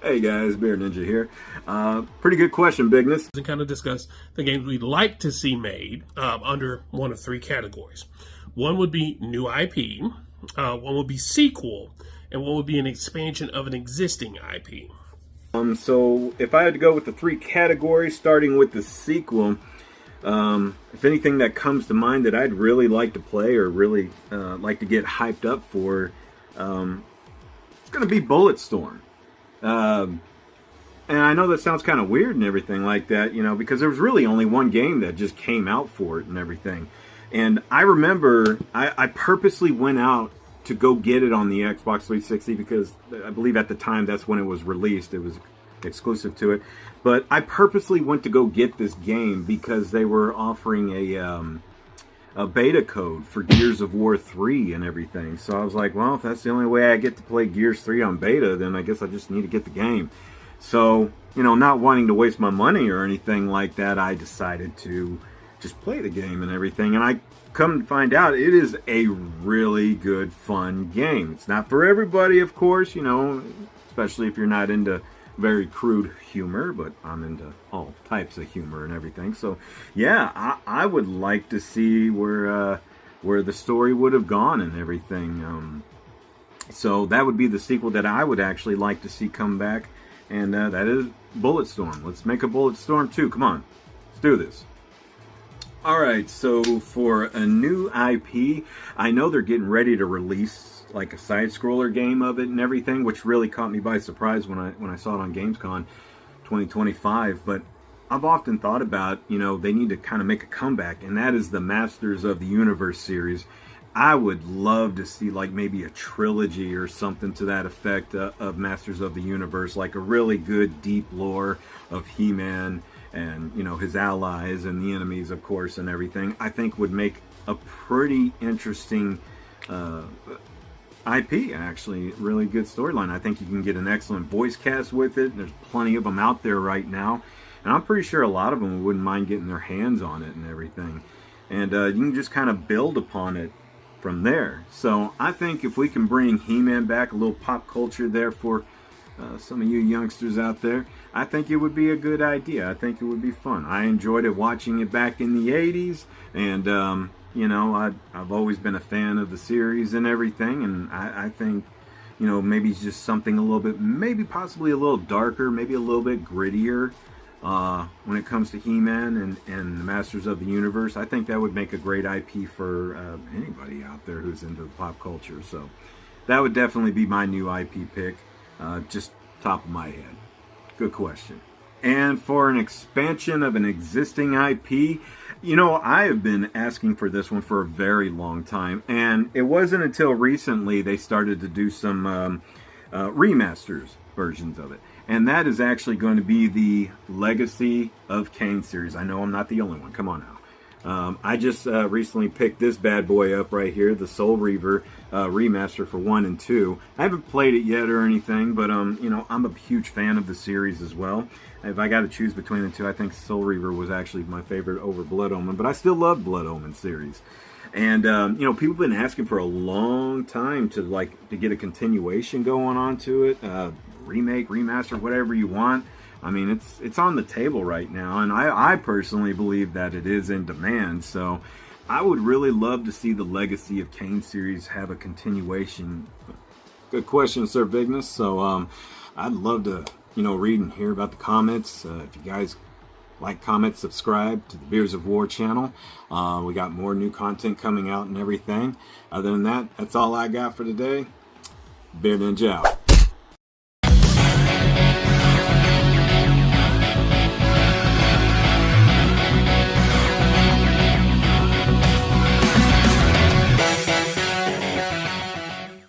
Hey guys, Bear Ninja here. Pretty good question, Bigness. And kind of discuss the games we'd like to see made under one of three categories. One would be new IP, one would be sequel, and one would be an expansion of an existing IP. So if I had to go with the three categories, starting with the sequel, if anything that comes to mind that I'd really like to play or really like to get hyped up for, it's going to be Bulletstorm. And I know that sounds kind of weird and everything like that, you know, because there was really only one game that just came out for it and everything. And I remember I purposely went out to go get it on the Xbox 360 because I believe at the time that's when it was released. It was exclusive to it. But I purposely went to go get this game because they were offering a beta code for Gears of War 3 and everything. So I was like, well, if that's the only way I get to play Gears 3 on beta, then I guess I just need to get the game. So, you know, not wanting to waste my money or anything like that, I decided to just play the game and everything. And I come to find out it is a really good, fun game. It's not for everybody, of course, you know, especially if you're not into very crude humor, but I'm into all types of humor and everything. So yeah, I would like to see where the story would have gone and everything. So that would be the sequel that I would actually like to see come back, and that is Bulletstorm. Let's make a Bulletstorm 2. Come on, let's do this. Alright, so for a new IP, I know they're getting ready to release like a side-scroller game of it and everything, which really caught me by surprise when I saw it on Gamescom 2025. But I've often thought about, you know, they need to kind of make a comeback, and that is the Masters of the Universe series. I would love to see like maybe a trilogy or something to that effect of Masters of the Universe, like a really good deep lore of He-Man and, you know, his allies and the enemies, of course, and everything. I think would make a pretty interesting IP, actually. Really good storyline. I think you can get an excellent voice cast with it. There's plenty of them out there right now, and I'm pretty sure a lot of them wouldn't mind getting their hands on it and everything. And you can just kind of build upon it from there. So I think if we can bring He-Man back, a little pop culture there for some of you youngsters out there, I think it would be a good idea. I think it would be fun. I enjoyed it watching it back in the 80s, and you know, I've always been a fan of the series and everything, and I think, you know, maybe it's just something a little bit, maybe possibly a little darker, maybe a little bit grittier when it comes to He-Man and the Masters of the Universe. I think that would make a great IP for anybody out there who's into pop culture. So that would definitely be my new IP pick, just top of my head. Good question. And for an expansion of an existing IP, you know, I have been asking for this one for a very long time, and it wasn't until recently they started to do some remasters versions of it. And that is actually going to be the Legacy of Kain series. I know I'm not the only one. Come on now. I just recently picked this bad boy up right here, the Soul Reaver remaster for 1 and 2. I haven't played it yet or anything, but you know, I'm a huge fan of the series as well. If I got to choose between the two, I think Soul Reaver was actually my favorite over Blood Omen, but I still love Blood Omen series. And you know, people have been asking for a long time to get a continuation going on to it, remake, remaster, whatever you want. I mean, it's on the table right now, and I personally believe that it is in demand. So I would really love to see the Legacy of Kain series have a continuation. Good question, Sir Bigness. So I'd love to, you know, read and hear about the comments. If you guys like, comment, subscribe to the Beers of War channel. We got more new content coming out and everything. Other than that, that's all I got for today. Bear Ninja out.